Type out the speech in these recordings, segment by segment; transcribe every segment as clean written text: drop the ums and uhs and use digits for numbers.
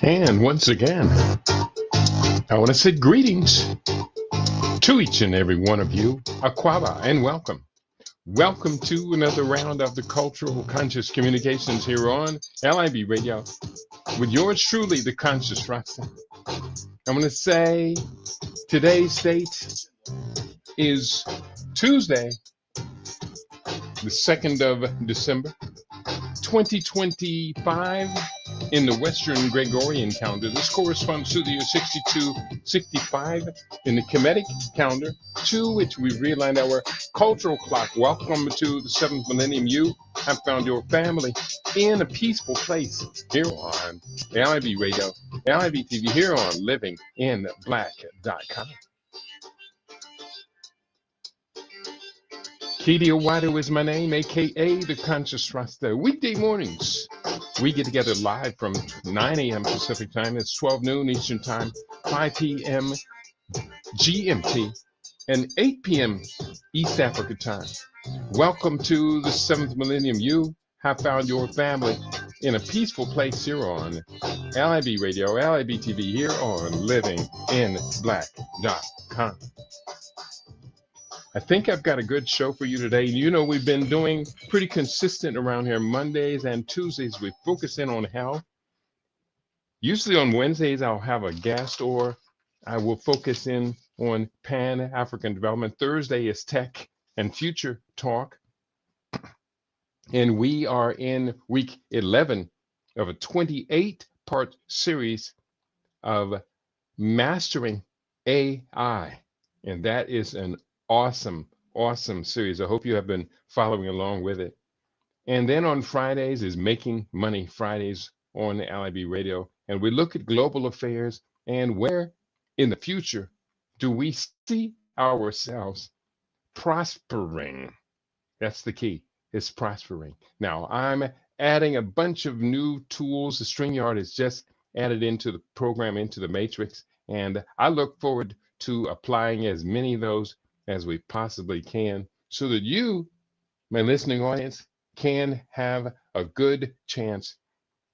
And once again, I want to say greetings to each and every one of you. Aquaba and welcome. Welcome to another round of the Cultural Conscious Communications here on LIB Radio with yours truly, the Conscious Rasta. I'm going to say today's date is Tuesday, the 2nd of December, 2025 in the Western Gregorian calendar. This corresponds to the year 6265 in the Kemetic calendar, to which we realigned our cultural clock. Welcome to the 7th millennium. You have found your family in a peaceful place here on LIB Radio, LIB TV, here on livinginblack.com. Kedia Wado is my name, aka the Conscious Rasta. Weekday mornings, we get together live from 9 a.m. Pacific time. It's 12 noon Eastern time, 5 p.m. GMT, and 8 p.m. East Africa time. Welcome to the 7th millennium. You have found your family in a peaceful place here on LIB Radio, LIB TV, here on livinginblack.com. I think I've got a good show for you today. You know, we've been doing pretty consistent around here. Mondays and Tuesdays, we focus in on health. Usually on Wednesdays, I'll have a guest or I will focus in on Pan-African development. Thursday is tech and future talk. And we are in week 11 of a 28-part series of mastering AI. And that is an awesome series. I hope you have been following along with it. And then on Fridays is Making Money Fridays on the LIB Radio. And we look at global affairs and where in the future do we see ourselves prospering. That's the key, is prospering. Now, I'm adding a bunch of new tools. The StreamYard is just added into the program, into the matrix. And I look forward to applying as many of those as we possibly can, so that you, my listening audience, can have a good chance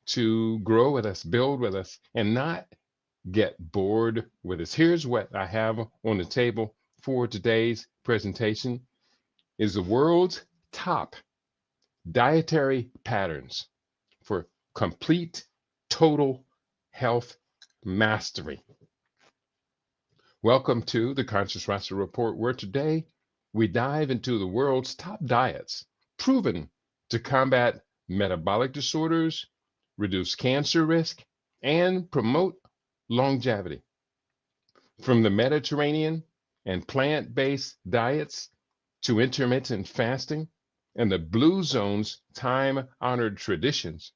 to grow with us, build with us, and not get bored with us. Here's what I have on the table for today's presentation is the world's top dietary patterns for complete total health mastery. Welcome to the Conscious Rasta Report, where today we dive into the world's top diets proven to combat metabolic disorders, reduce cancer risk, and promote longevity. From the Mediterranean and plant-based diets to intermittent fasting and the Blue Zone's time-honored traditions,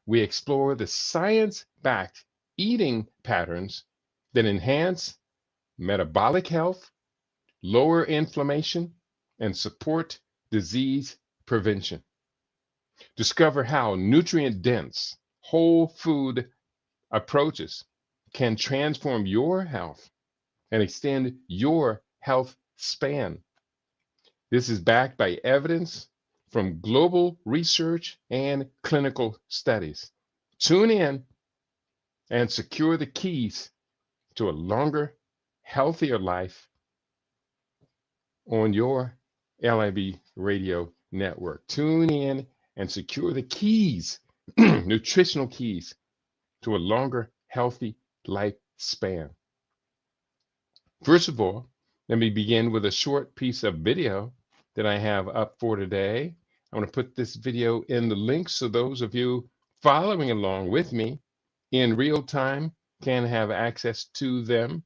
we explore the science-backed eating patterns that enhance metabolic health, lower inflammation, and support disease prevention. Discover how nutrient-dense, whole food approaches can transform your health and extend your health span. This is backed by evidence from global research and clinical studies. Tune in and secure the keys to a longer, healthier life on your LIB radio network. Tune in and secure the keys, nutritional keys to a longer, healthy lifespan. First of all, let me begin with a short piece of video that I have up for today. I want to put this video in the link so those of you following along with me in real time can have access to them.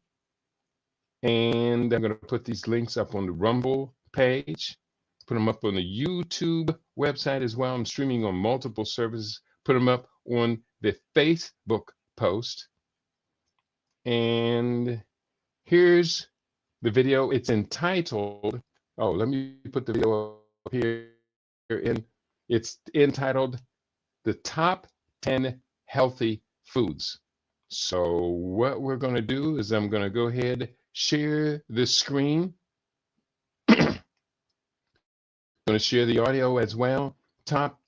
And I'm going to put these links up on the Rumble page, put them up on the YouTube website as well. I'm streaming on multiple services, put them up on the Facebook post. And here's the video. It's entitled, let me put the video up here. It's entitled The Top 10 Healthy Foods. So what we're going to do is I'm going to go ahead, share the screen. I'm going to share the audio as well. Top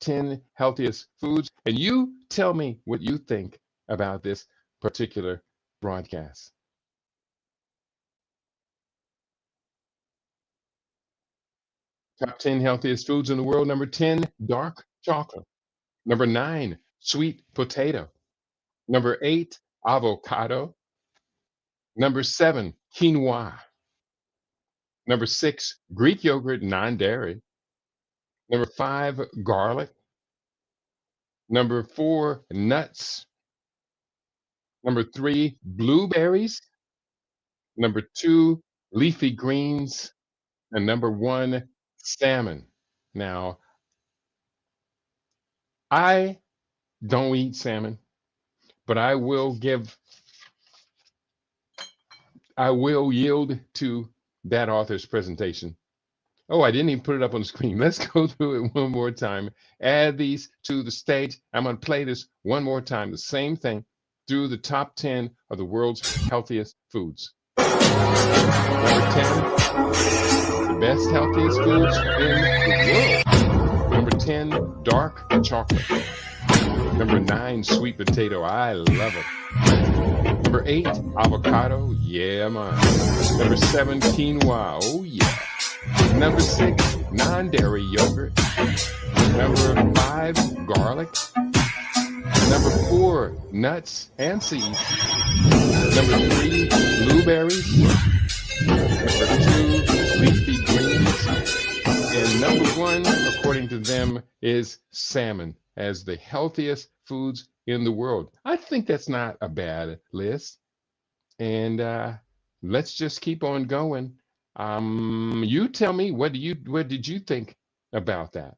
10 healthiest foods. And you tell me what you think about this particular broadcast. Top 10 healthiest foods in the world. Number 10, dark chocolate. Number 9, sweet potato. Number 8, avocado. Number 7, quinoa. Number 6, Greek yogurt, non-dairy. Number 5, garlic. Number 4, nuts. Number 3, blueberries. Number 2, leafy greens. And number 1, salmon. Now, I don't eat salmon, but I will yield to that author's presentation. Oh, I didn't even put it up on the screen. Let's go through it one more time. Add these to the stage. I'm going to play this one more time. The same thing through the top 10 of the world's healthiest foods. Number 10, the best healthiest foods in the world. Number 10, dark chocolate. Number 9, sweet potato. I love it. Number 8, avocado. Yeah, man. Number 7, quinoa. Oh, yeah. Number 6, non-dairy yogurt. Number 5, garlic. Number 4, nuts and seeds. Number 3, blueberries. Number 2, leafy greens. And number 1, according to them, is salmon as the healthiest foods in the world. I think that's not a bad list. And let's just keep on going. You tell me, what did you think about that?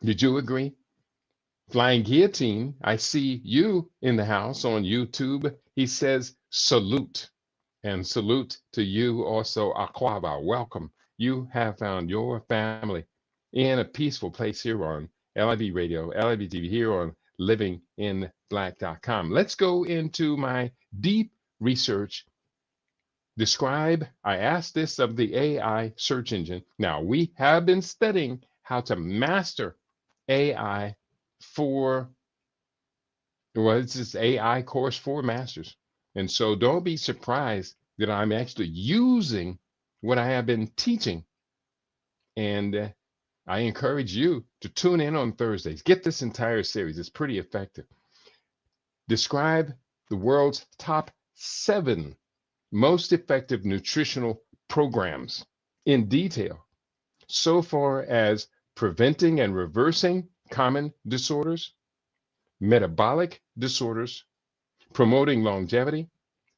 Did you agree? Flying Guillotine, I see you in the house on YouTube. He says salute, and salute to you also, Aquaba. Welcome. You have found your family in a peaceful place here on LIB Radio, LIB TV, here on livinginblack.com. Let's go into my deep research. Describe, I asked this of the AI search engine. Now, we have been studying how to master AI it's this AI course for masters. And so don't be surprised that I'm actually using what I have been teaching. And I encourage you to tune in on Thursdays. Get this entire series. It's pretty effective. Describe the world's top 7 most effective nutritional programs in detail so far as preventing and reversing common disorders, metabolic disorders, promoting longevity,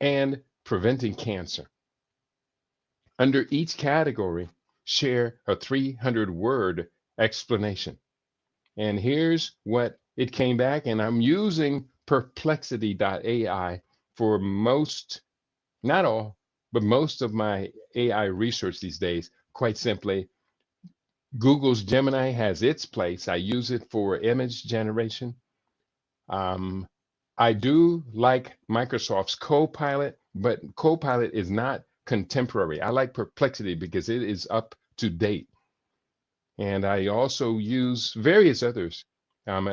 and preventing cancer. Under each category, share a 300-word explanation. And here's what it came back, and I'm using perplexity.ai for most, not all, but most of my AI research these days. Quite simply, Google's Gemini has its place. I use it for image generation. I do like Microsoft's Copilot, but Copilot is not contemporary. I like Perplexity because it is up to date. And I also use various others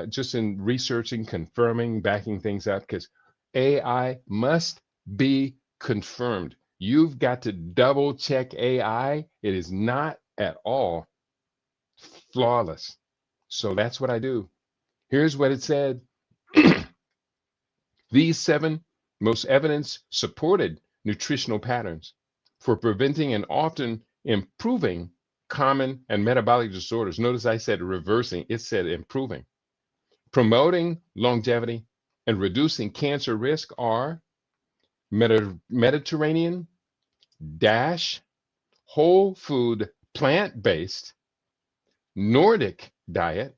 just in researching, confirming, backing things up, because AI must be confirmed. You've got to double check AI. It is not at all flawless. So that's what I do. Here's what it said. These 7 most evidence-supported nutritional patterns for preventing and often improving common and metabolic disorders. Notice I said reversing, it said improving. Promoting longevity and reducing cancer risk are Mediterranean, DASH, whole food, plant-based, Nordic diet,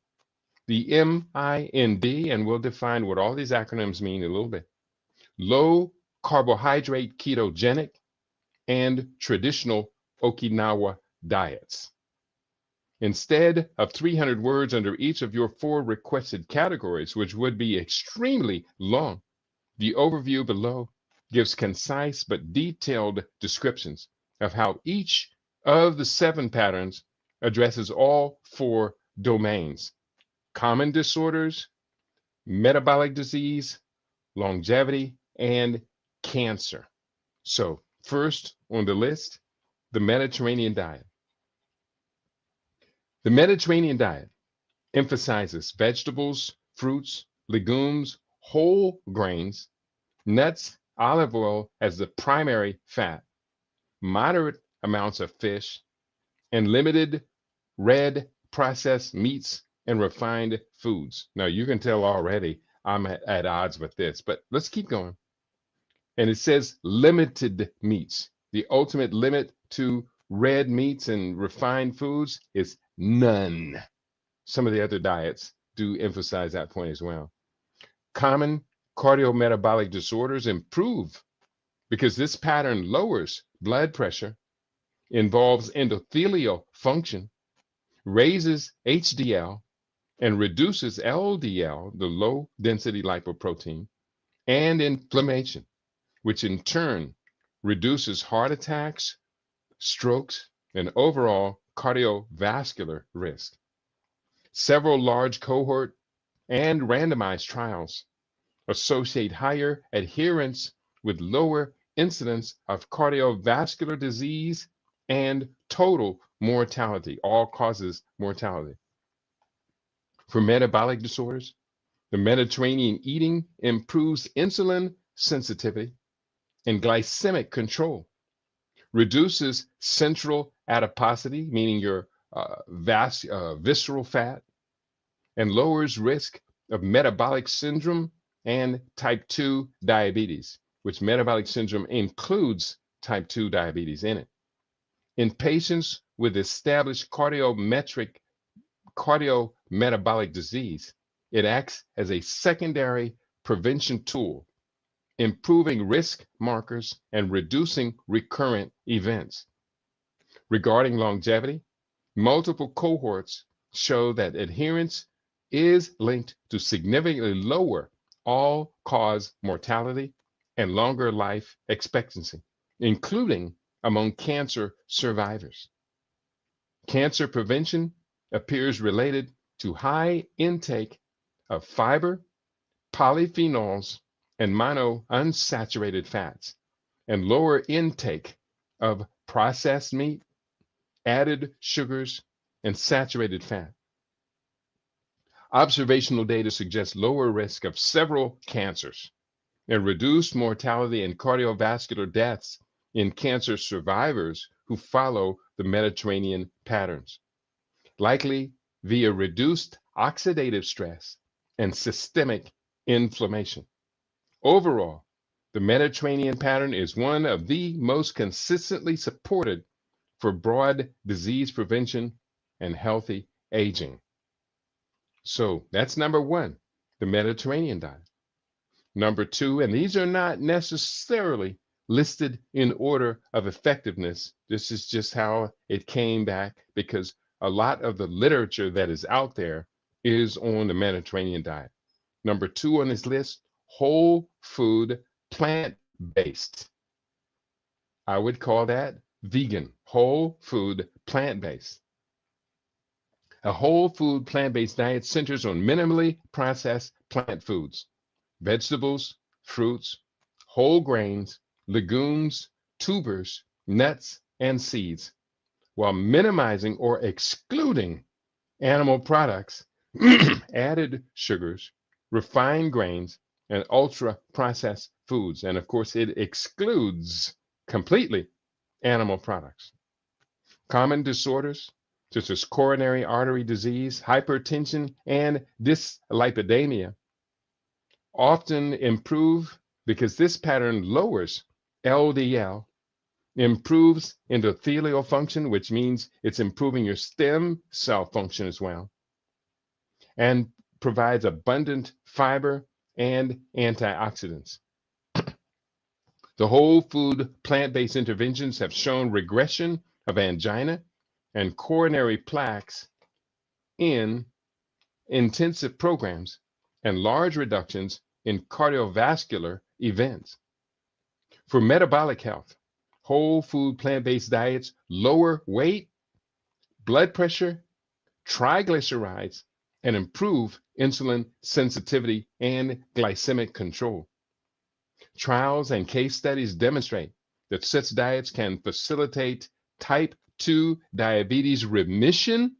the MIND, and we'll define what all these acronyms mean in a little bit, low carbohydrate ketogenic, and traditional Okinawa diets. Instead of 300 words under each of your 4 requested categories, which would be extremely long, the overview below gives concise but detailed descriptions of how each of the 7 patterns addresses all 4 domains: common disorders, metabolic disease, longevity, and cancer. So, first on the list, the Mediterranean diet. The Mediterranean diet emphasizes vegetables, fruits, legumes, whole grains, nuts, olive oil as the primary fat, moderate amounts of fish, and limited red processed meats and refined foods. Now, you can tell already I'm at odds with this, but let's keep going. And it says limited meats. The ultimate limit to red meats and refined foods is none. Some of the other diets do emphasize that point as well. Common cardiometabolic disorders improve because this pattern lowers blood pressure, involves endothelial function, raises HDL, and reduces LDL, the low density lipoprotein, and inflammation, which in turn reduces heart attacks, strokes, and overall cardiovascular risk. Several large cohort and randomized trials associate higher adherence with lower incidence of cardiovascular disease and total mortality, all causes mortality. For metabolic disorders, the Mediterranean eating improves insulin sensitivity and glycemic control, reduces central adiposity, meaning your visceral fat, and lowers risk of metabolic syndrome and type 2 diabetes, which metabolic syndrome includes type 2 diabetes in it. In patients with established cardiometabolic disease, it acts as a secondary prevention tool, improving risk markers and reducing recurrent events. Regarding longevity, multiple cohorts show that adherence is linked to significantly lower all-cause mortality and longer life expectancy, including among cancer survivors. Cancer prevention appears related to high intake of fiber, polyphenols, and monounsaturated fats, and lower intake of processed meat, added sugars, and saturated fat. Observational data suggests lower risk of several cancers and reduced mortality and cardiovascular deaths in cancer survivors who follow the Mediterranean patterns, likely via reduced oxidative stress and systemic inflammation. Overall, the Mediterranean pattern is one of the most consistently supported for broad disease prevention and healthy aging. So that's number one, the Mediterranean diet. Number two, and these are not necessarily listed in order of effectiveness. This is just how it came back because a lot of the literature that is out there is on the Mediterranean diet. Number two on this list, whole food, plant-based. I would call that vegan, whole food, plant-based. A whole food plant-based diet centers on minimally processed plant foods, vegetables, fruits, whole grains, legumes, tubers, nuts, and seeds, while minimizing or excluding animal products, added sugars, refined grains, and ultra-processed foods. And of course, it excludes completely animal products. Common disorders such as coronary artery disease, hypertension, and dyslipidemia often improve because this pattern lowers LDL, improves endothelial function, which means it's improving your stem cell function as well, and provides abundant fiber and antioxidants. The whole food plant-based interventions have shown regression of angina and coronary plaques in intensive programs and large reductions in cardiovascular events. For metabolic health, whole food plant-based diets lower weight, blood pressure, triglycerides, and improve insulin sensitivity and glycemic control. Trials and case studies demonstrate that such diets can facilitate type 2 diabetes remission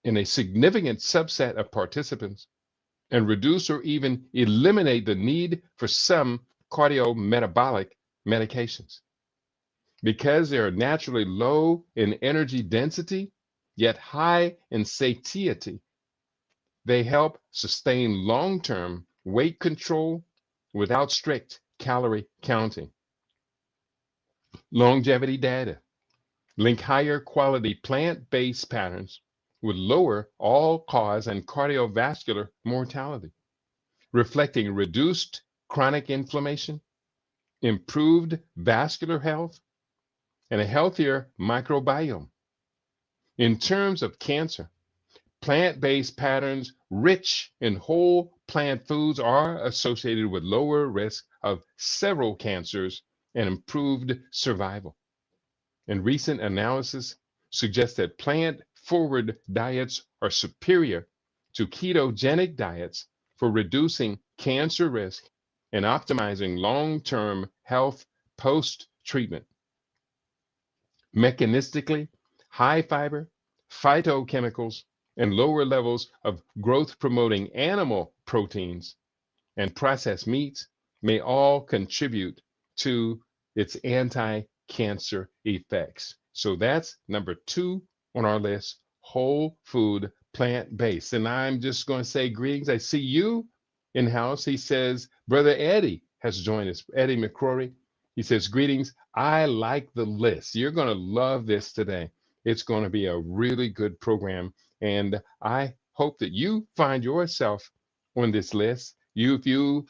in a significant subset of participants and reduce or even eliminate the need for some cardiometabolic medications. Because they are naturally low in energy density, yet high in satiety, they help sustain long-term weight control without strict calorie counting. Longevity data link higher quality plant-based patterns with lower all-cause and cardiovascular mortality, reflecting reduced chronic inflammation, improved vascular health, and a healthier microbiome. In terms of cancer, plant-based patterns rich in whole plant foods are associated with lower risk of several cancers and improved survival. And recent analysis suggests that plant-forward diets are superior to ketogenic diets for reducing cancer risk and optimizing long-term health post-treatment. Mechanistically, high fiber, phytochemicals, and lower levels of growth-promoting animal proteins and processed meats may all contribute to its anti-cancer effects. So that's number 2 on our list, whole food, plant-based. And I'm just going to say greetings. I see you in house. He says, Brother Eddie has joined us, Eddie McCrory. He says, greetings. I like the list. You're going to love this today. It's going to be a really good program. And I hope that you find yourself on this list. If you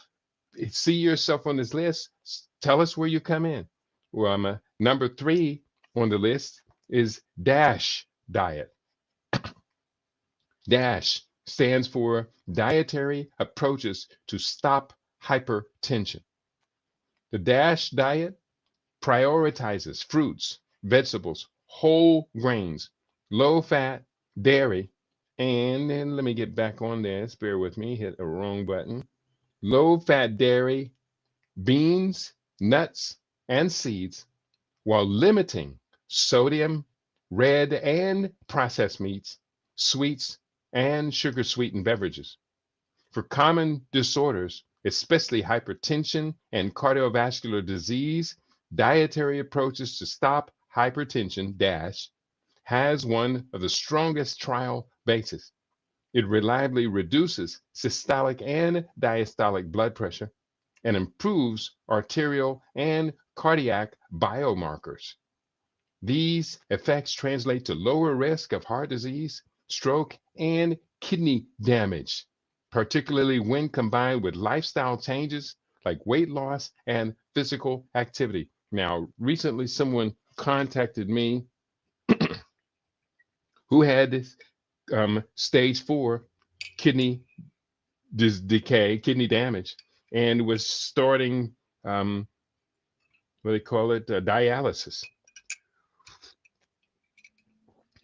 see yourself on this list, tell us where you come in. Well, number 3 on the list is DASH diet. DASH stands for Dietary Approaches to Stop Hypertension. The DASH diet prioritizes fruits, vegetables, whole grains, low fat, dairy, and then let me get back on this. Bear with me, hit a wrong button. Low fat dairy, beans, nuts, and seeds, while limiting sodium, red and processed meats, sweets, and sugar sweetened beverages. For common disorders, especially hypertension and cardiovascular disease, dietary approaches to stop hypertension DASH has one of the strongest trial bases. It reliably reduces systolic and diastolic blood pressure and improves arterial and cardiac biomarkers. These effects translate to lower risk of heart disease, stroke, and kidney damage, particularly when combined with lifestyle changes like weight loss and physical activity. Now, recently someone contacted me who had this stage 4 kidney decay, kidney damage, and was starting what they call it, dialysis.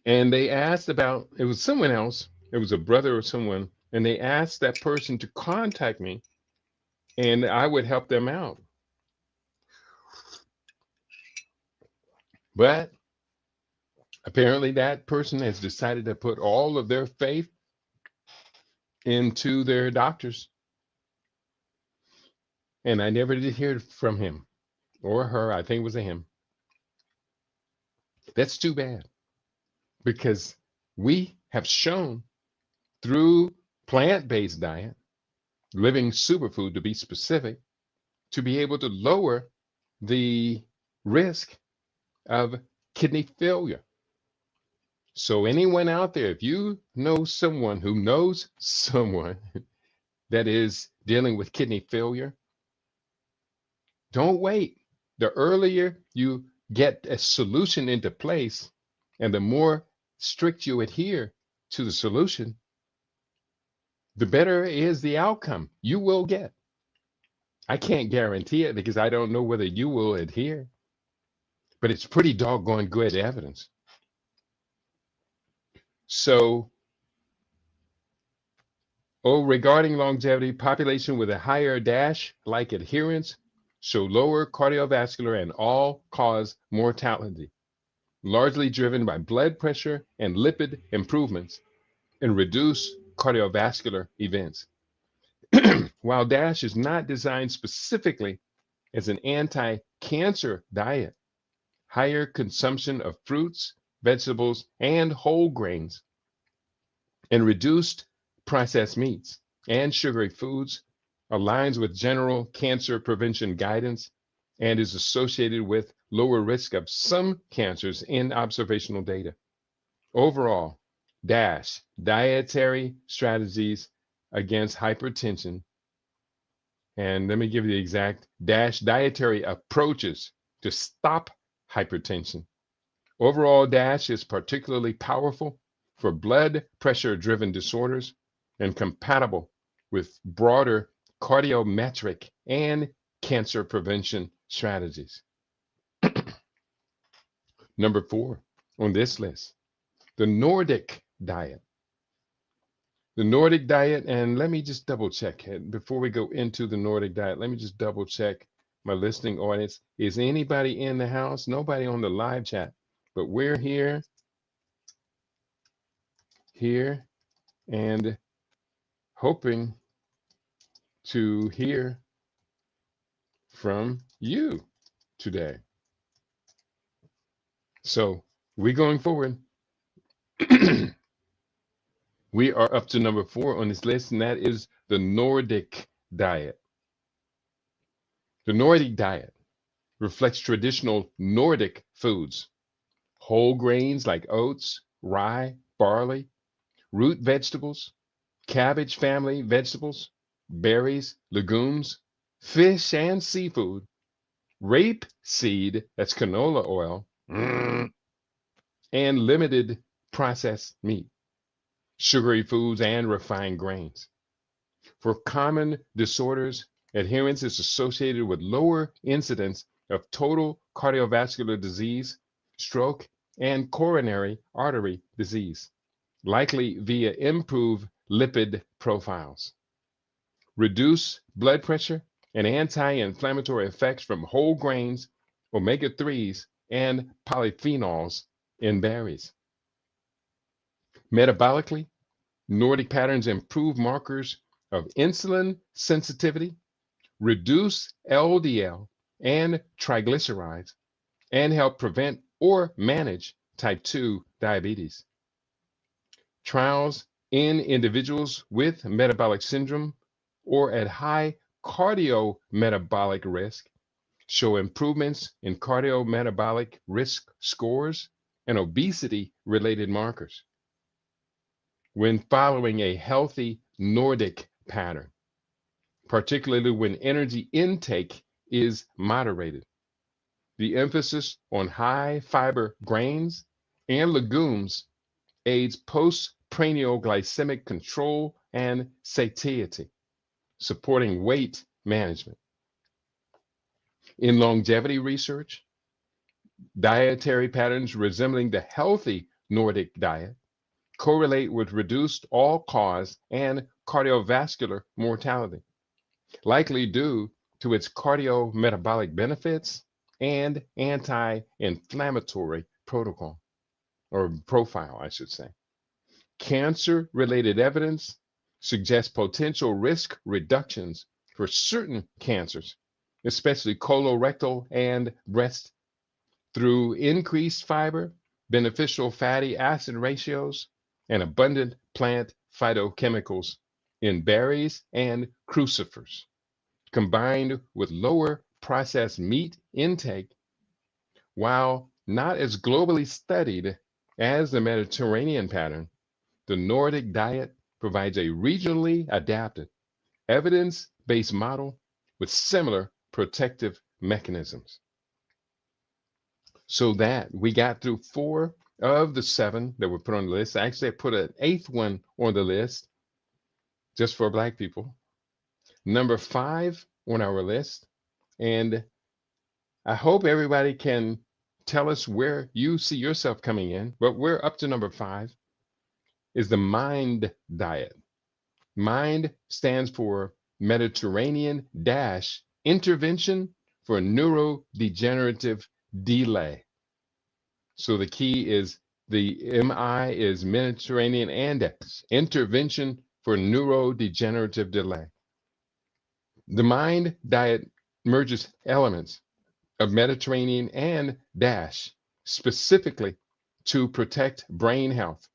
And they asked about, it was someone else, it was a brother or someone, and they asked that person to contact me and I would help them out. But apparently that person has decided to put all of their faith into their doctors. And I never did hear from him or her. I think it was a him. That's too bad, because we have shown through plant-based diet, living superfood to be specific, to be able to lower the risk of kidney failure. So anyone out there, if you know someone who knows someone that is dealing with kidney failure, don't wait. The earlier you get a solution into place and the more strict you adhere to the solution, the better is the outcome you will get. I can't guarantee it because I don't know whether you will adhere, but it's pretty doggone good evidence. So Oh, regarding longevity, population with a higher DASH-like adherence show lower cardiovascular and all-cause mortality, largely driven by blood pressure and lipid improvements and reduced cardiovascular events. While DASH is not designed specifically as an anti-cancer diet, higher consumption of fruits, vegetables, and whole grains, and reduced processed meats and sugary foods aligns with general cancer prevention guidance and is associated with lower risk of some cancers in observational data. Overall, DASH, dietary strategies against hypertension, and let me give you the exact DASH dietary approaches to stop hypertension. Overall, DASH is particularly powerful for blood pressure driven disorders and compatible with broader cardiometric and cancer prevention strategies. Number 4 on this list, the Nordic diet. The Nordic diet, and let me just double check it before we go into the Nordic diet. Let me just double check my listening audience. Is anybody in the house? Nobody on the live chat, but we're here, and hoping to hear from you today. So we're going forward. We are up to number 4 on this list, and that is the Nordic diet. The Nordic diet reflects traditional Nordic foods, whole grains like oats, rye, barley, root vegetables, cabbage family vegetables, berries, legumes, fish and seafood, rape seed, that's canola oil, and limited processed meat, sugary foods, and refined grains. For common disorders, adherence is associated with lower incidence of total cardiovascular disease, stroke, and coronary artery disease, likely via improved lipid profiles. Reduce blood pressure and anti-inflammatory effects from whole grains, omega-3s, and polyphenols in berries. Metabolically, Nordic patterns improve markers of insulin sensitivity, reduce LDL and triglycerides, and help prevent or manage type 2 diabetes. Trials in individuals with metabolic syndrome or at high cardiometabolic risk show improvements in cardiometabolic risk scores and obesity-related markers when following a healthy Nordic pattern, particularly when energy intake is moderated. The emphasis on high fiber grains and legumes aids postprandial glycemic control and satiety, supporting weight management. In longevity research, dietary patterns resembling the healthy Nordic diet correlate with reduced all-cause and cardiovascular mortality, likely due to its cardiometabolic benefits and anti-inflammatory protocol, or profile, I should say. Cancer-related evidence suggests potential risk reductions for certain cancers, especially colorectal and breast, through increased fiber, beneficial fatty acid ratios, and abundant plant phytochemicals in berries and crucifers, combined with lower processed meat intake. While not as globally studied as the Mediterranean pattern, the Nordic diet provides a regionally adapted, evidence-based model with similar protective mechanisms. So that we got through 4 of the 7 that were put on the list. Actually, I put an 8th one on the list just for Black people. Number 5 on our list. And I hope everybody can tell us where you see yourself coming in, but we're up to number 5, is the mind diet. MIND stands for Mediterranean dash intervention for neurodegenerative delay. So the key is the MI is Mediterranean index, intervention for neurodegenerative delay. The MIND diet merges elements of Mediterranean and DASH specifically to protect brain health,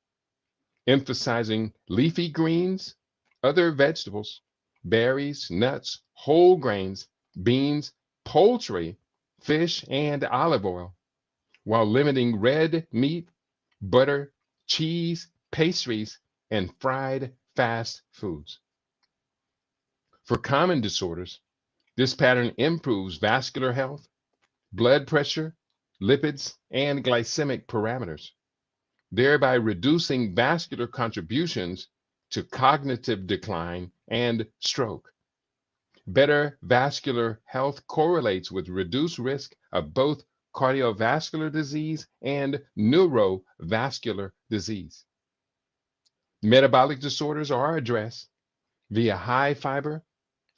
emphasizing leafy greens, other vegetables, berries, nuts, whole grains, beans, poultry, fish, and olive oil, while limiting red meat, butter, cheese, pastries, and fried fast foods. For common disorders, this pattern improves vascular health, blood pressure, lipids, and glycemic parameters, thereby reducing vascular contributions to cognitive decline and stroke. Better vascular health correlates with reduced risk of both cardiovascular disease and neurovascular disease. Metabolic disorders are addressed via high fiber,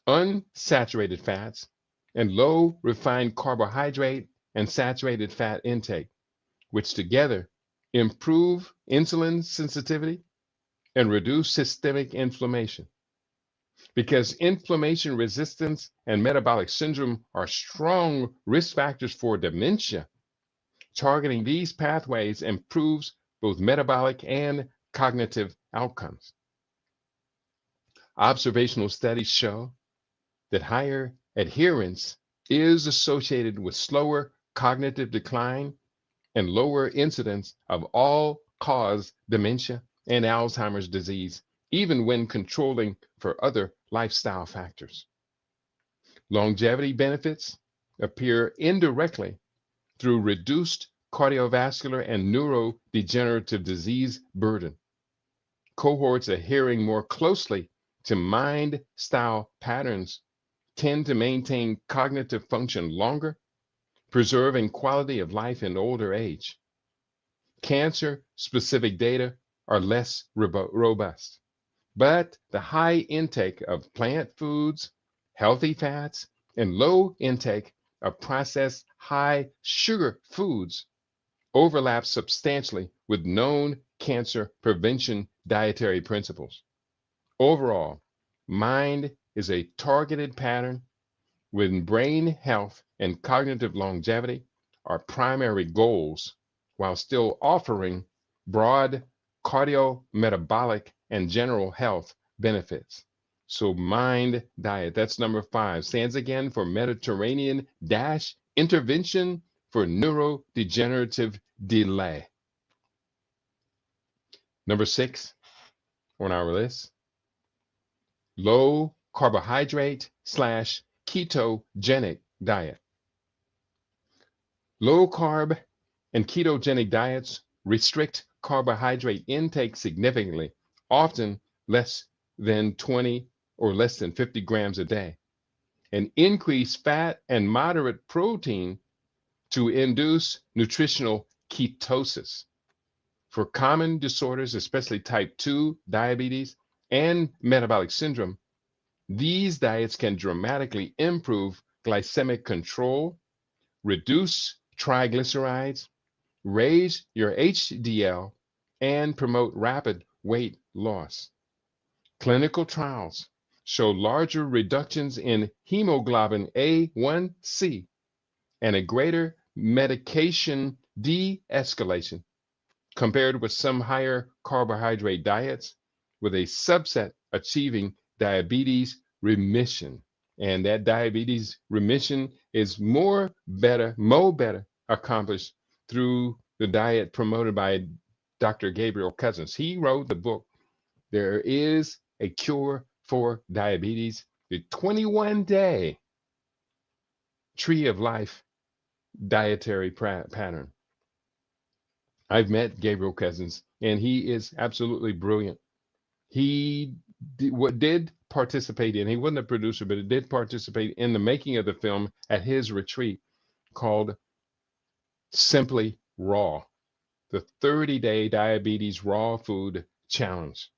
unsaturated fats, and low refined carbohydrate and saturated fat intake, which together improve insulin sensitivity and reduce systemic inflammation. Because inflammation resistance and metabolic syndrome are strong risk factors for dementia, targeting these pathways improves both metabolic and cognitive outcomes. Observational studies show that higher adherence is associated with slower cognitive decline and lower incidence of all-cause dementia and Alzheimer's disease, even when controlling for other lifestyle factors. Longevity benefits appear indirectly through reduced cardiovascular and neurodegenerative disease burden. Cohorts adhering more closely to mind-style patterns tend to maintain cognitive function longer, preserving quality of life in older age. Cancer-specific data are less robust, but the high intake of plant foods, healthy fats, and low intake of processed high sugar foods overlaps substantially with known cancer prevention dietary principles. Overall, MIND is a targeted pattern when brain health and cognitive longevity are primary goals, while still offering broad cardiometabolic and general health benefits. So MIND diet, that's number 5, stands again for Mediterranean dash intervention for neurodegenerative delay. Number 6 on our list, low carbohydrate / ketogenic diet. Low carb and ketogenic diets restrict carbohydrate intake significantly, often less than 20 or less than 50 grams a day, and increase fat and moderate protein to induce nutritional ketosis. For common disorders, especially type 2 diabetes and metabolic syndrome, these diets can dramatically improve glycemic control, reduce triglycerides, raise your HDL, and promote rapid weight loss. Clinical trials show larger reductions in hemoglobin A1C and a greater medication de-escalation compared with some higher carbohydrate diets, with a subset achieving diabetes remission. And that diabetes remission is more better accomplished through the diet promoted by Dr. Gabriel Cousens. He wrote the book, There is a Cure for Diabetes, the 21-day Tree of Life dietary pattern. I've met Gabriel Cousens, and he is absolutely brilliant. He did participate in, he wasn't a producer, but he did participate in the making of the film at his retreat called Simply Raw, the 30-day diabetes raw food challenge.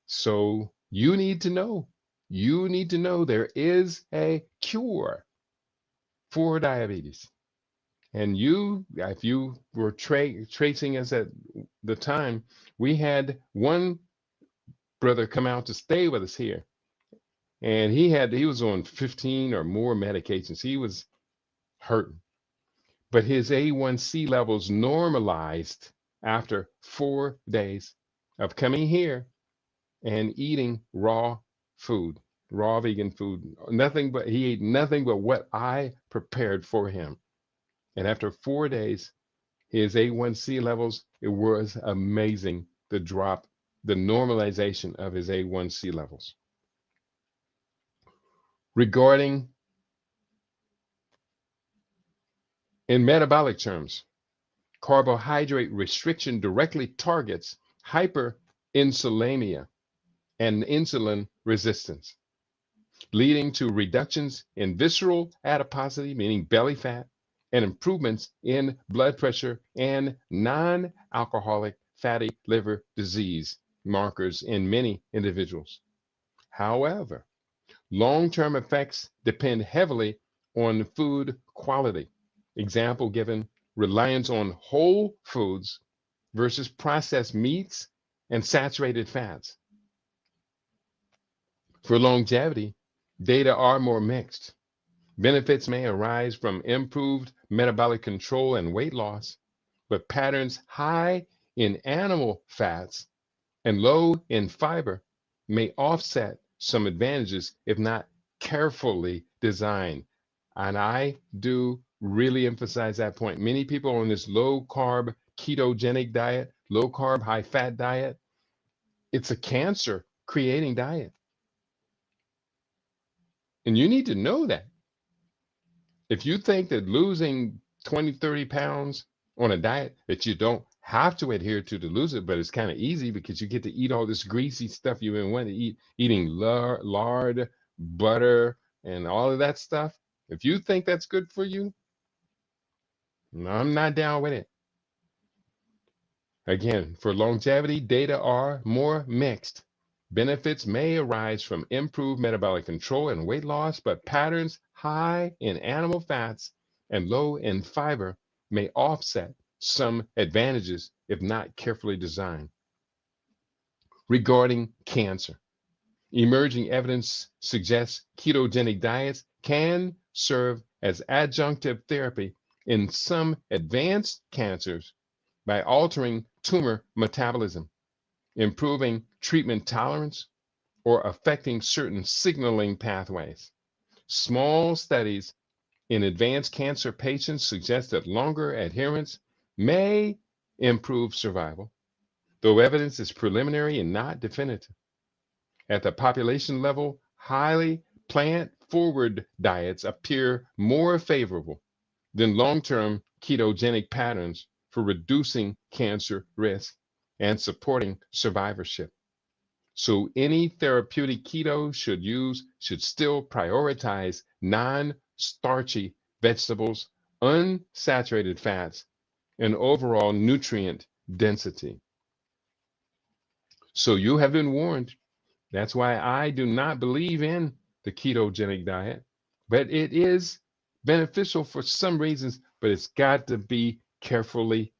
So You need to know. You need to know there is a cure for diabetes. And you, if you were tracing us at the time, we had one brother come out to stay with us here. And he was on 15 or more medications. He was hurting. But his A1C levels normalized after 4 days of coming here and eating raw food, raw vegan food. He ate nothing but what I prepared for him. And after 4 days, his A1C levels, it was amazing, the drop, the normalization of his A1C levels. Regarding in metabolic terms, carbohydrate restriction directly targets hyperinsulinemia and insulin resistance, leading to reductions in visceral adiposity, meaning belly fat, and improvements in blood pressure and non-alcoholic fatty liver disease markers in many individuals. However, long-term effects depend heavily on food quality. Example given, reliance on whole foods versus processed meats and saturated fats. For longevity, data are more mixed. Benefits may arise from improved metabolic control and weight loss, but patterns high in animal fats and low in fiber may offset some advantages if not carefully designed. And I do really emphasize that point. Many people on this low carb ketogenic diet, low carb, high fat diet, it's a cancer creating diet. And you need to know that. If you think that losing 20, 30 pounds on a diet that you don't have to adhere to lose it, but it's kind of easy because you get to eat all this greasy stuff you didn't want to eat, eating lard, butter, and all of that stuff. If you think that's good for you, no, I'm not down with it. Again, for longevity, data are more mixed. Benefits may arise from improved metabolic control and weight loss, but patterns high in animal fats and low in fiber may offset some advantages if not carefully designed. Regarding cancer, emerging evidence suggests ketogenic diets can serve as adjunctive therapy in some advanced cancers by altering tumor metabolism, improving treatment tolerance, or affecting certain signaling pathways. Small studies in advanced cancer patients suggest that longer adherence may improve survival, though evidence is preliminary and not definitive. At the population level, highly plant-forward diets appear more favorable than long-term ketogenic patterns for reducing cancer risk and supporting survivorship. So any therapeutic keto should still prioritize non-starchy vegetables, unsaturated fats, and overall nutrient density. So you have been warned. That's why I do not believe in the ketogenic diet, but it is beneficial for some reasons, but it's got to be carefully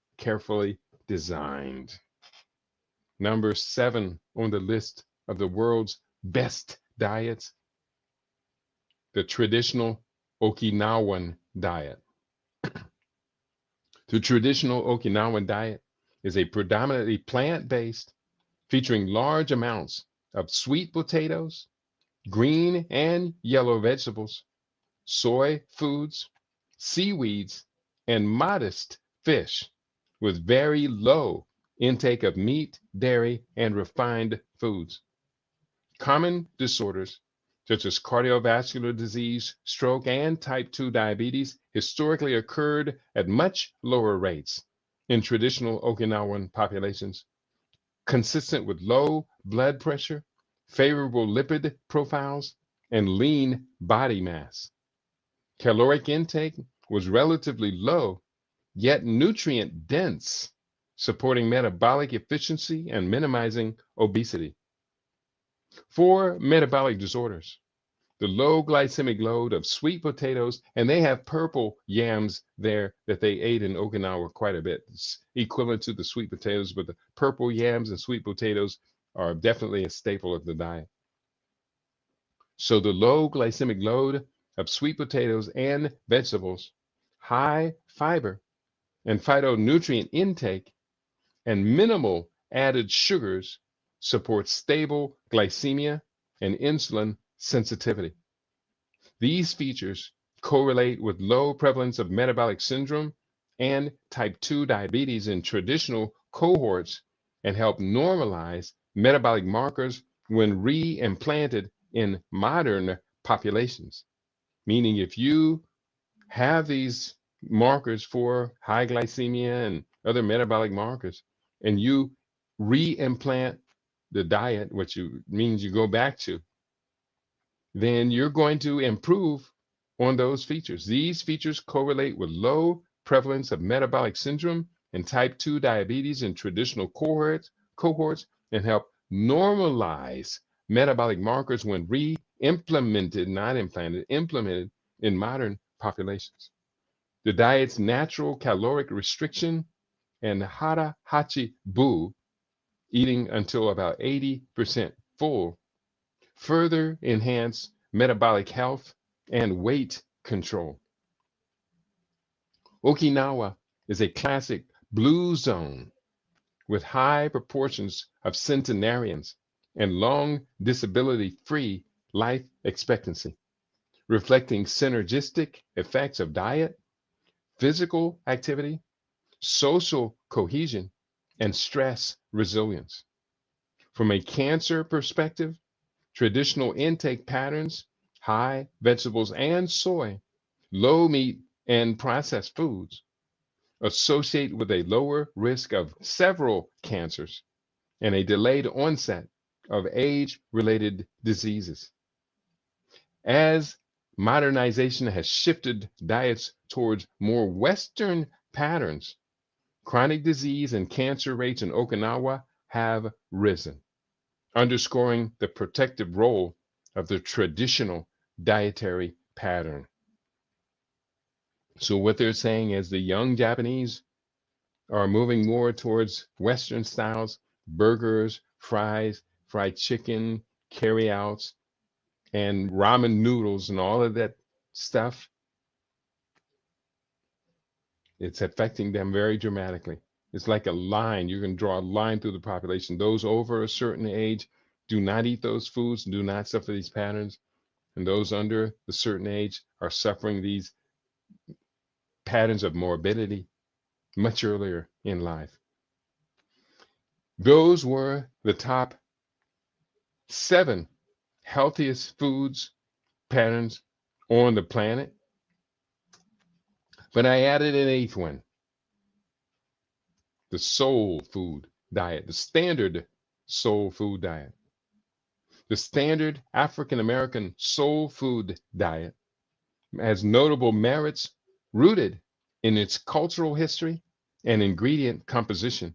designed. Number 7 on the list of the world's best diets, the traditional Okinawan diet. The traditional Okinawan diet is a predominantly plant-based, featuring large amounts of sweet potatoes, green and yellow vegetables, soy foods, seaweeds, and modest fish, with very low intake of meat, dairy, and refined foods. Common disorders such as cardiovascular disease, stroke, and type 2 diabetes historically occurred at much lower rates in traditional Okinawan populations, consistent with low blood pressure, favorable lipid profiles, and lean body mass. Caloric intake was relatively low, yet nutrient dense, supporting metabolic efficiency and minimizing obesity. For metabolic disorders, the low glycemic load of sweet potatoes, and they have purple yams there that they ate in Okinawa quite a bit. It's equivalent to the sweet potatoes, but the purple yams and sweet potatoes are definitely a staple of the diet. So the low glycemic load of sweet potatoes and vegetables, high fiber and phytonutrient intake, and minimal added sugars support stable glycemia and insulin sensitivity. These features correlate with low prevalence of metabolic syndrome and type 2 diabetes in traditional cohorts and help normalize metabolic markers when re-implanted in modern populations. Meaning, if you have these markers for high glycemia and other metabolic markers, and you re-implant the diet, which means you go back to, then you're going to improve on those features. These features correlate with low prevalence of metabolic syndrome and type 2 diabetes in traditional cohorts and help normalize metabolic markers when re-implemented, not implanted, implemented in modern populations. The diet's natural caloric restriction and hara hachi bu, eating until about 80% full, further enhance metabolic health and weight control. Okinawa is a classic blue zone with high proportions of centenarians and long disability-free life expectancy, reflecting synergistic effects of diet, physical activity, social cohesion, and stress resilience. From a cancer perspective, traditional intake patterns, high vegetables and soy, low meat and processed foods, associate with a lower risk of several cancers and a delayed onset of age-related diseases. As modernization has shifted diets towards more Western patterns, chronic disease and cancer rates in Okinawa have risen, underscoring the protective role of the traditional dietary pattern. So what they're saying is the young Japanese are moving more towards Western styles, burgers, fries, fried chicken, carryouts, and ramen noodles and all of that stuff. It's affecting them very dramatically. It's like a line. You can draw a line through the population. Those over a certain age do not eat those foods, do not suffer these patterns. And those under a certain age are suffering these patterns of morbidity much earlier in life. Those were the top 7 healthiest foods patterns on the planet. But I added an 8th one, the soul food diet, the standard soul food diet. The standard African American soul food diet has notable merits rooted in its cultural history and ingredient composition,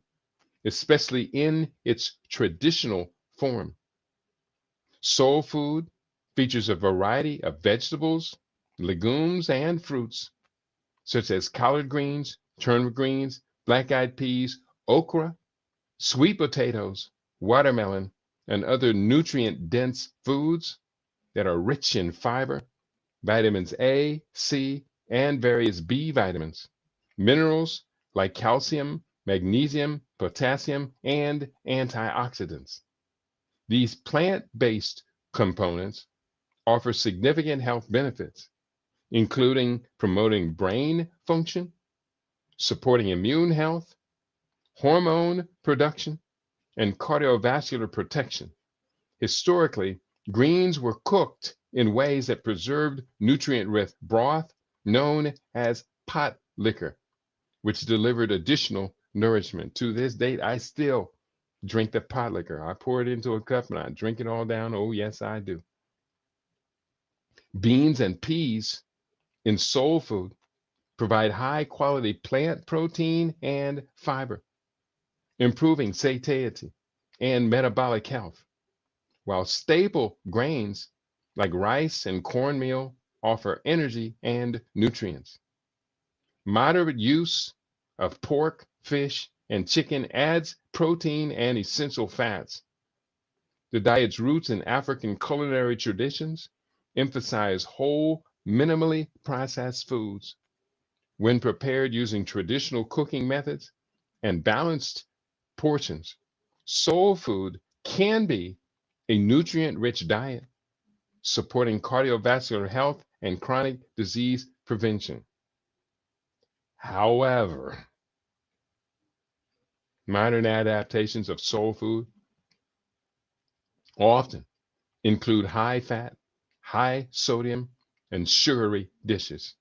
especially in its traditional form. Soul food features a variety of vegetables, legumes, and fruits, such as collard greens, turnip greens, black-eyed peas, okra, sweet potatoes, watermelon, and other nutrient-dense foods that are rich in fiber, vitamins A, C, and various B vitamins, minerals like calcium, magnesium, potassium, and antioxidants. These plant-based components offer significant health benefits, including promoting brain function, supporting immune health, hormone production, and cardiovascular protection. Historically, greens were cooked in ways that preserved nutrient-rich broth known as pot liquor, which delivered additional nourishment. To this date, I still drink the pot liquor. I pour it into a cup and I drink it all down. Oh, yes, I do. Beans and peas in soul food provide high-quality plant protein and fiber, improving satiety and metabolic health. while staple grains like rice and cornmeal offer energy and nutrients. Moderate use of pork, fish, and chicken adds protein and essential fats. The diet's roots in African culinary traditions emphasize whole, minimally processed foods. When prepared using traditional cooking methods and balanced portions, soul food can be a nutrient-rich diet, supporting cardiovascular health and chronic disease prevention. However, modern adaptations of soul food often include high fat, high sodium, and sugary dishes,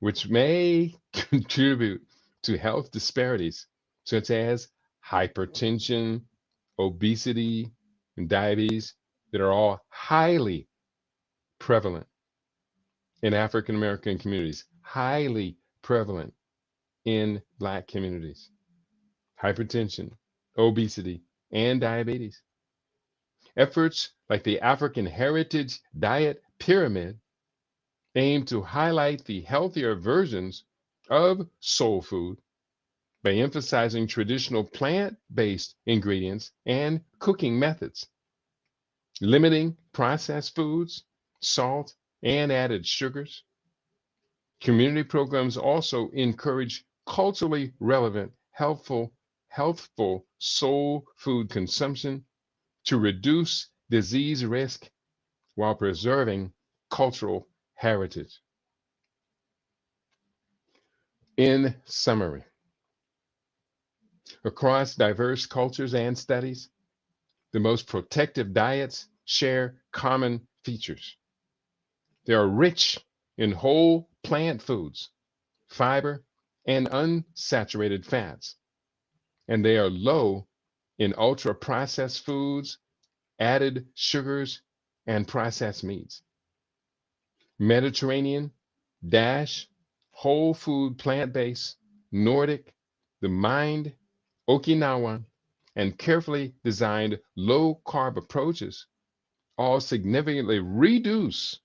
which may contribute to health disparities such as hypertension, obesity, and diabetes that are all highly prevalent in African American communities, highly prevalent in Black communities. Hypertension, obesity, and diabetes. Efforts like the African Heritage Diet Pyramid aim to highlight the healthier versions of soul food by emphasizing traditional plant-based ingredients and cooking methods, limiting processed foods, salt, and added sugars. Community programs also encourage culturally relevant, healthful soul food consumption to reduce disease risk while preserving cultural heritage. In summary, across diverse cultures and studies, the most protective diets share common features. They are rich in whole plant foods, fiber, and unsaturated fats, and they are low in ultra-processed foods, added sugars, and processed meats. Mediterranean, whole food plant-based, Nordic, the mind, Okinawan, and carefully designed low-carb approaches all significantly reduce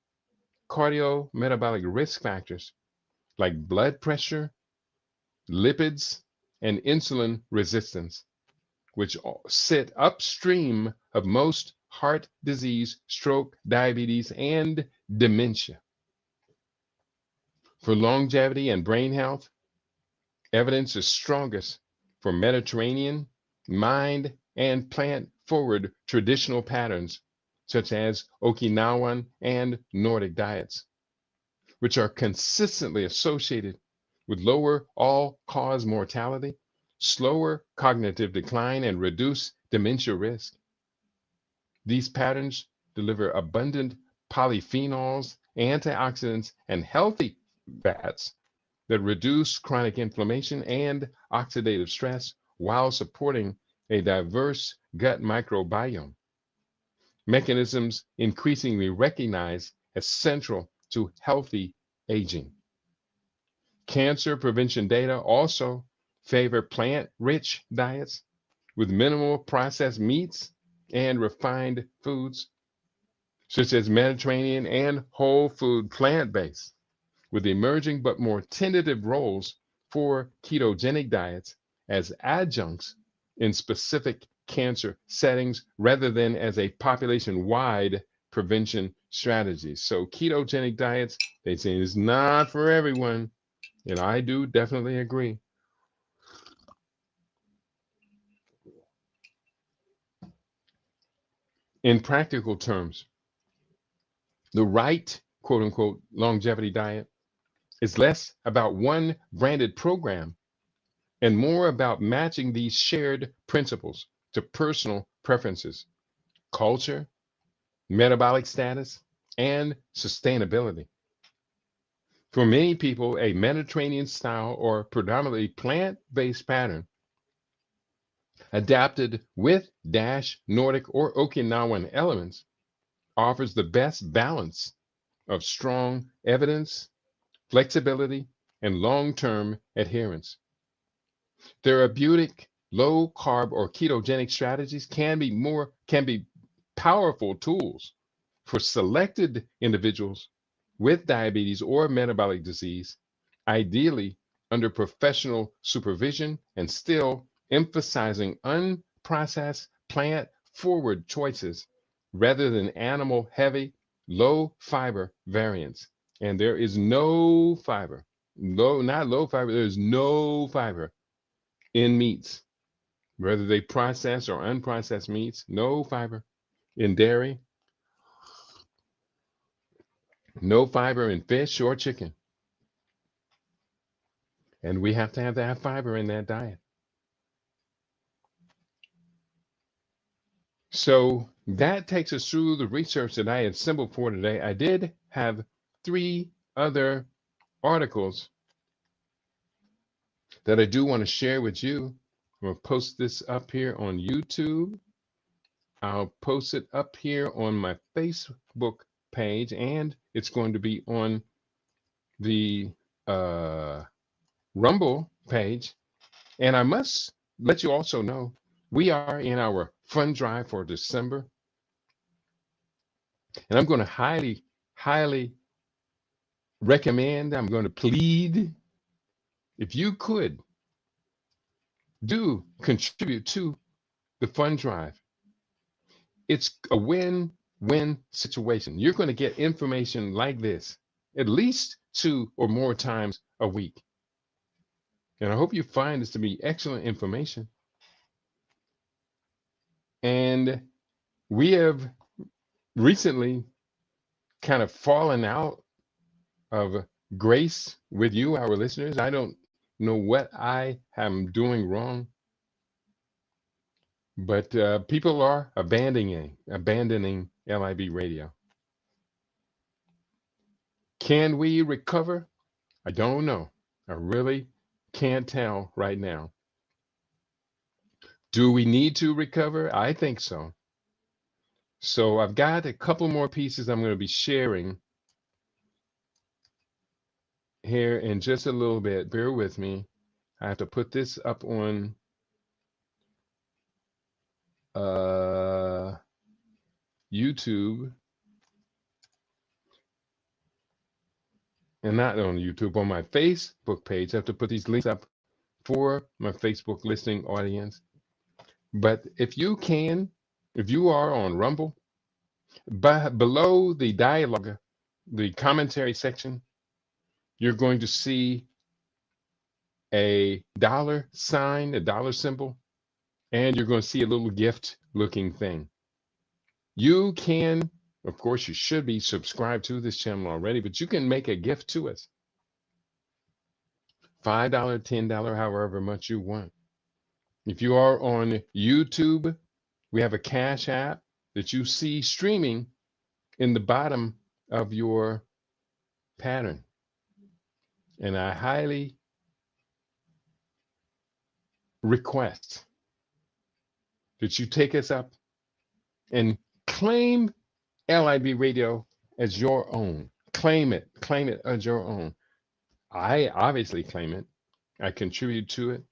cardiometabolic risk factors like blood pressure, lipids, and insulin resistance, which sit upstream of most heart disease, stroke, diabetes, and dementia. For longevity and brain health, evidence is strongest for Mediterranean, mind, and plant-forward traditional patterns, such as Okinawan and Nordic diets, which are consistently associated with lower all-cause mortality, slower cognitive decline, and reduced dementia risk. These patterns deliver abundant polyphenols, antioxidants, and healthy fats that reduce chronic inflammation and oxidative stress while supporting a diverse gut microbiome, mechanisms increasingly recognized as central to healthy aging. Cancer prevention data also favor plant-rich diets with minimal processed meats and refined foods, such as Mediterranean and whole food plant-based, with emerging but more tentative roles for ketogenic diets as adjuncts in specific cancer settings rather than as a population-wide prevention strategy. So ketogenic diets, they say, is not for everyone. And I do definitely agree. In practical terms, the right, quote unquote, longevity diet is less about one branded program and more about matching these shared principles to personal preferences, culture, metabolic status, and sustainability. For many people, a Mediterranean style or predominantly plant-based pattern adapted with Nordic or Okinawan elements offers the best balance of strong evidence, flexibility, and long-term adherence. Therapeutic low carb or ketogenic strategies can be powerful tools for selected individuals with diabetes or metabolic disease, ideally under professional supervision and still emphasizing unprocessed plant forward choices rather than animal heavy, low fiber variants. And there is no fiber, not low fiber, there's no fiber in meats, whether they process or unprocessed meats, no fiber in dairy, no fiber in fish or chicken. And we have to have that fiber in that diet. So that takes us through the research that I assembled for today. I did have 3 other articles that I do want to share with you. I'm going to post this up here on YouTube. I'll post it up here on my Facebook page, and it's going to be on the Rumble page. And I must let you also know, we are in our fund drive for December. And I'm going to highly, highly recommend, I'm going to plead, if you could, do contribute to the fund drive. It's a win-win situation. You're going to get information like this at least 2 or more times a week. And I hope you find this to be excellent information. And we have recently kind of fallen out of grace with you, our listeners. I don't know what I am doing wrong, but people are abandoning LIB radio. Can we recover? I don't know. I really can't tell right now. Do we need to recover? I think so. So I've got a couple more pieces I'm going to be sharing here in just a little bit. Bear with me. I have to put this up on YouTube. And not on YouTube, on my Facebook page. I have to put these links up for my Facebook listening audience. But if you can, if you are on Rumble, below the dialogue, the commentary section, you're going to see a dollar sign, a dollar symbol, and you're going to see a little gift looking thing. You can, of course, you should be subscribed to this channel already, but you can make a gift to us. $5, $10, however much you want. If you are on YouTube, we have a Cash App that you see streaming in the bottom of your pattern. And I highly request that you take us up and claim LIB Radio as your own. Claim it as your own. I obviously claim it. I contribute to it,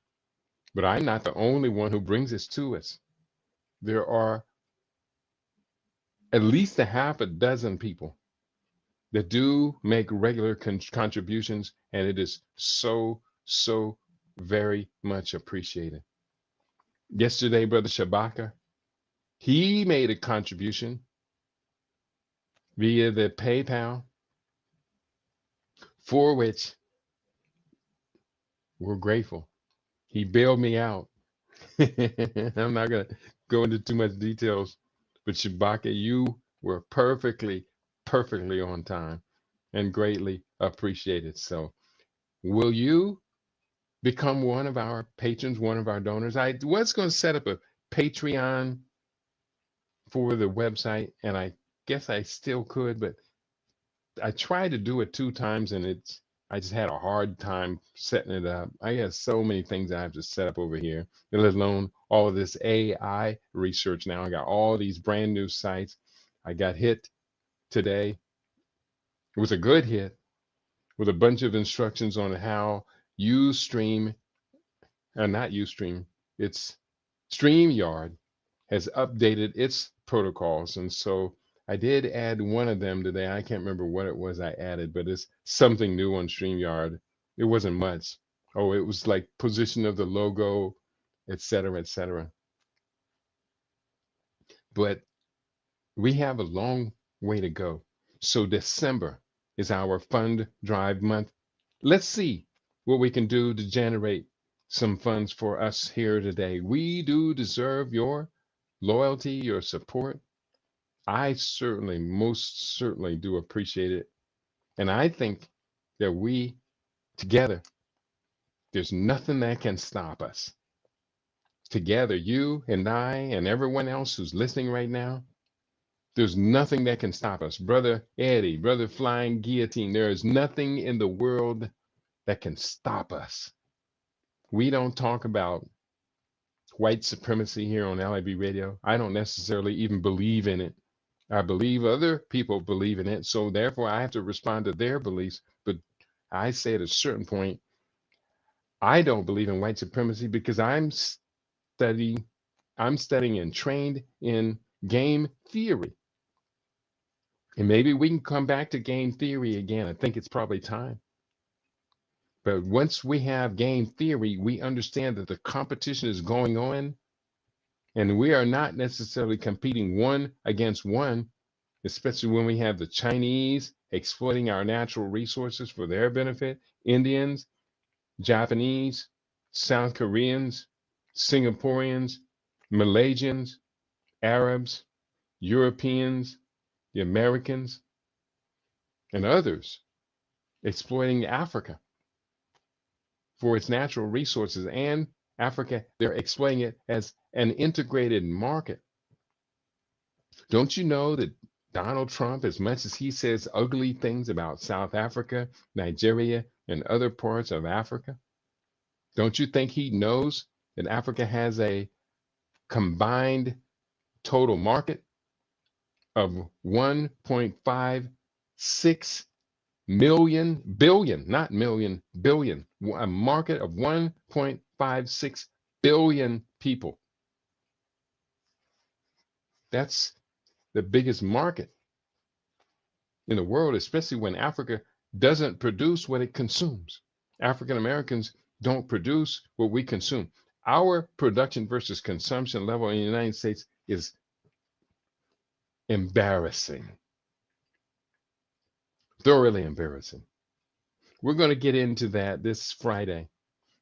but I'm not the only one who brings this to us. There are at least a half a dozen people that do make regular contributions, and it is so very much appreciated. Yesterday, Brother Shabaka, he made a contribution via the PayPal, for which we're grateful. He bailed me out. I'm not going to go into too much details, but Shabaka, you were perfectly on time and greatly appreciated. So will you become one of our patrons, one of our donors? I was going to set up a Patreon for the website, and I guess I still could, but I tried to do it 2 times, and I just had a hard time setting it up. I have so many things I have to set up over here, let alone all of this AI research now. I got all these brand new sites. I got hit today. It was a good hit with a bunch of instructions on how Ustream, not Ustream, it's StreamYard has updated its protocols. And so I did add one of them today. I can't remember what it was I added, but it's something new on StreamYard. It wasn't much. Oh, it was like position of the logo, et cetera, et cetera. But we have a long way to go. So December is our fund drive month. Let's see what we can do to generate some funds for us here today. We do deserve your loyalty, your support. I certainly, most certainly do appreciate it. And I think that we together, there's nothing that can stop us. Together, you and I and everyone else who's listening right now, there's nothing that can stop us. Brother Eddie, Brother Flying Guillotine, there is nothing in the world that can stop us. We don't talk about white supremacy here on LIB Radio. I don't necessarily even believe in it. I believe other people believe in it, so therefore I have to respond to their beliefs. But I say at a certain point, I don't believe in white supremacy because studying, I'm studying and trained in game theory. And maybe we can come back to game theory again. I think it's probably time. But once we have game theory, we understand that the competition is going on, and we are not necessarily competing one against one, especially when we have the Chinese exploiting our natural resources for their benefit, Indians, Japanese, South Koreans, Singaporeans, Malaysians, Arabs, Europeans, the Americans, and others exploiting Africa for its natural resources. And Africa, they're exploiting it as an integrated market. Don't you know that Donald Trump, as much as he says ugly things about South Africa, Nigeria, and other parts of Africa, don't you think he knows that Africa has a combined total market of 1.56 billion, not million, billion, a market of 1.56 billion people. That's the biggest market in the world, especially when Africa doesn't produce what it consumes. African Americans don't produce what we consume. Our production versus consumption level in the United States is embarrassing, thoroughly embarrassing. We're going to get into that this Friday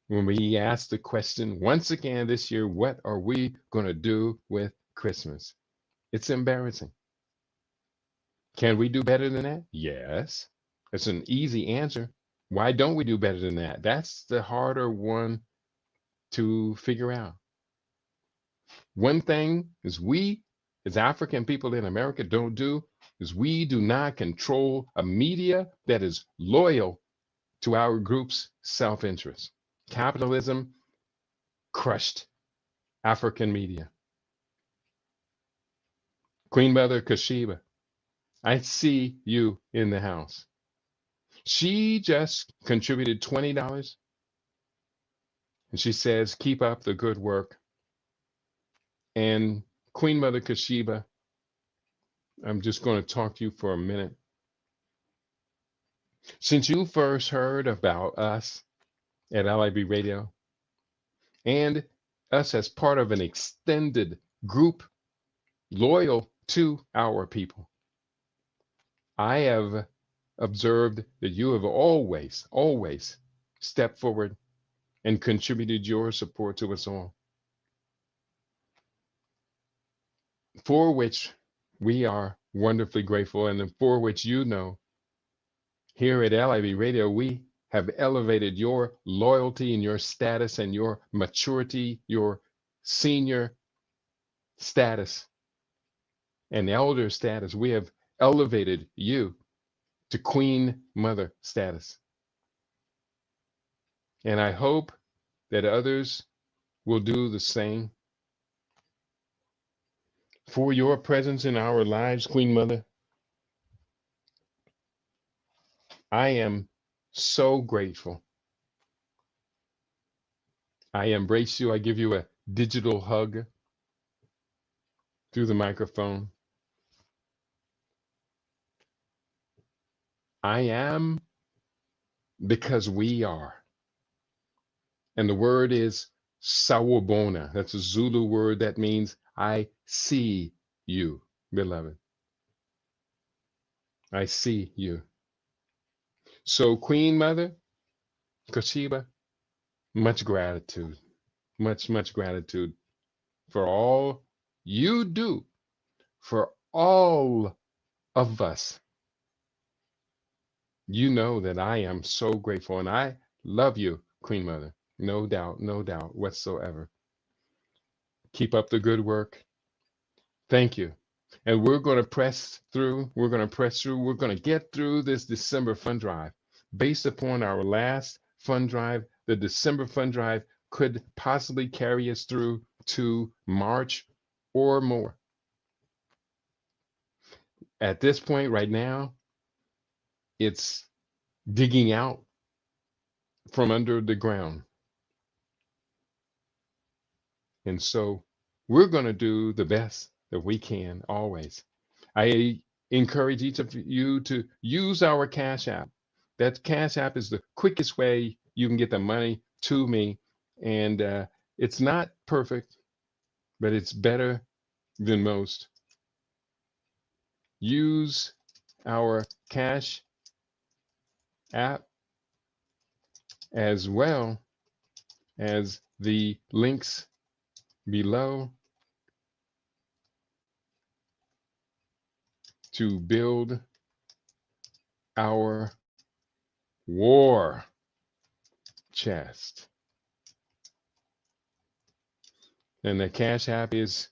when we ask the question once again this year, what are we going to do with Christmas? It's embarrassing. Can we do better than that? Yes. It's an easy answer. Why don't we do better than that? That's the harder one to figure out. One thing is we, as African people in America, don't do is we do not control a media that is loyal to our group's self-interest. Capitalism crushed African media. Queen Mother Kashiba, I see you in the house. She just contributed $20, and she says, keep up the good work. And Queen Mother Kashiba, I'm just going to talk to you for a minute. Since you first heard about us at LIB Radio and us as part of an extended group loyal to our people, I have observed that you have always stepped forward and contributed your support to us all, for which we are wonderfully grateful, and for which here at LIB Radio, we have elevated your loyalty and your status and your maturity, your senior status and elder status. We have elevated you to Queen Mother status. And I hope that others will do the same. For your presence in our lives, Queen Mother, I am so grateful. I embrace you. I give you a digital hug. through the microphone. I am because we are. And the word is sawubona. That's a Zulu word that means I see you, beloved. I see you. So, Queen Mother Koshiba, much gratitude, much gratitude for all you do for all of us. You know that I am so grateful, and I love you, Queen Mother. No doubt whatsoever. Keep up the good work. Thank you. And we're going to press through. We're going to get through this December fund drive. Based upon our last fund drive, the December fund drive could possibly carry us through to March or more. At this point right now, it's digging out from under the ground. And so we're going to do the best that we can always. I encourage each of you to use our Cash App. That Cash App is the quickest way you can get the money to me. And it's not perfect, but it's better than most. Use our Cash App as well as the links below to build our war chest. And the Cash App is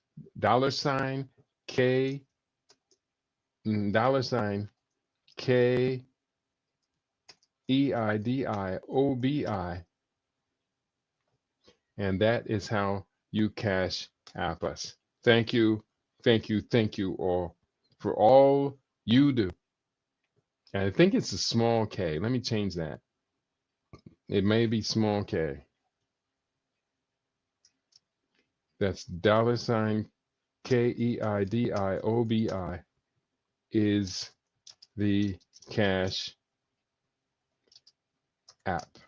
$K $K EIDIOBI, and that is how you Cash App us. Thank you all for all you do. And I think it's a small K. Let me change that. It may be small K. That's $KEIDIOBI is the Cash App.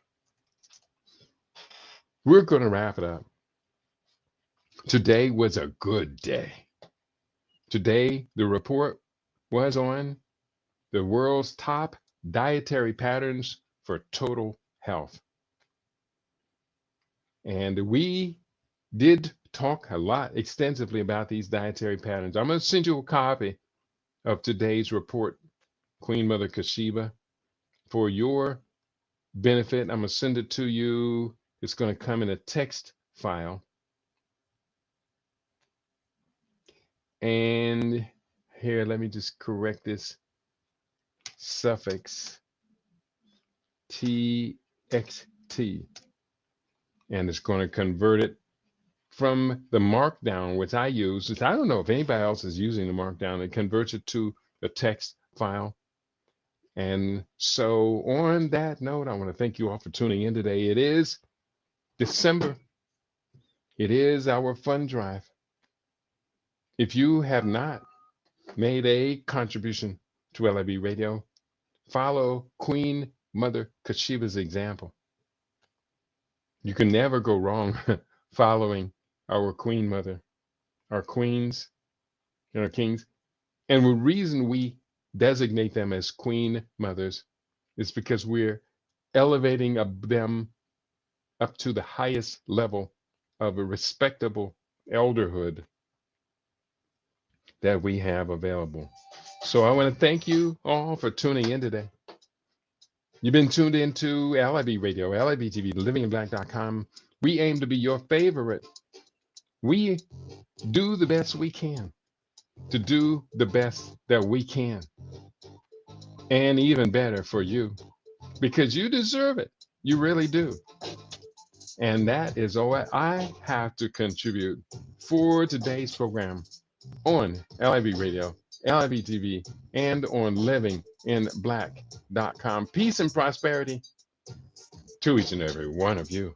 We're going to wrap it up. Today was a good day. Today, the report was on the world's top dietary patterns for total health. And we did talk a lot extensively about these dietary patterns. I'm going to send you a copy of today's report, Queen Mother Koshiba, for your benefit. I'm going to send it to you. It's going to come in a text file. And here, let me just correct this suffix TXT. And it's going to convert it from the markdown, which I use. I don't know if anybody else is using the markdown. It converts it to a text file. And so on that note, I want to thank you all for tuning in today. It is December. It is our fund drive. If you have not made a contribution to LIB Radio, follow Queen Mother Koshiba's example. You can never go wrong following our Queen Mother, our queens and our kings. And the reason we designate them as Queen Mothers is because we're elevating them up to the highest level of a respectable elderhood that we have available. So I want to thank you all for tuning in today. You've been tuned into LIB Radio, LIB TV, livinginblack.com. We aim to be your favorite. We do the best we can to do the best that we can. And even better for you, because you deserve it. You really do. And that is all I have to contribute for today's program on LIB Radio, LIB TV, and on livinginblack.com. Peace and prosperity to each and every one of you.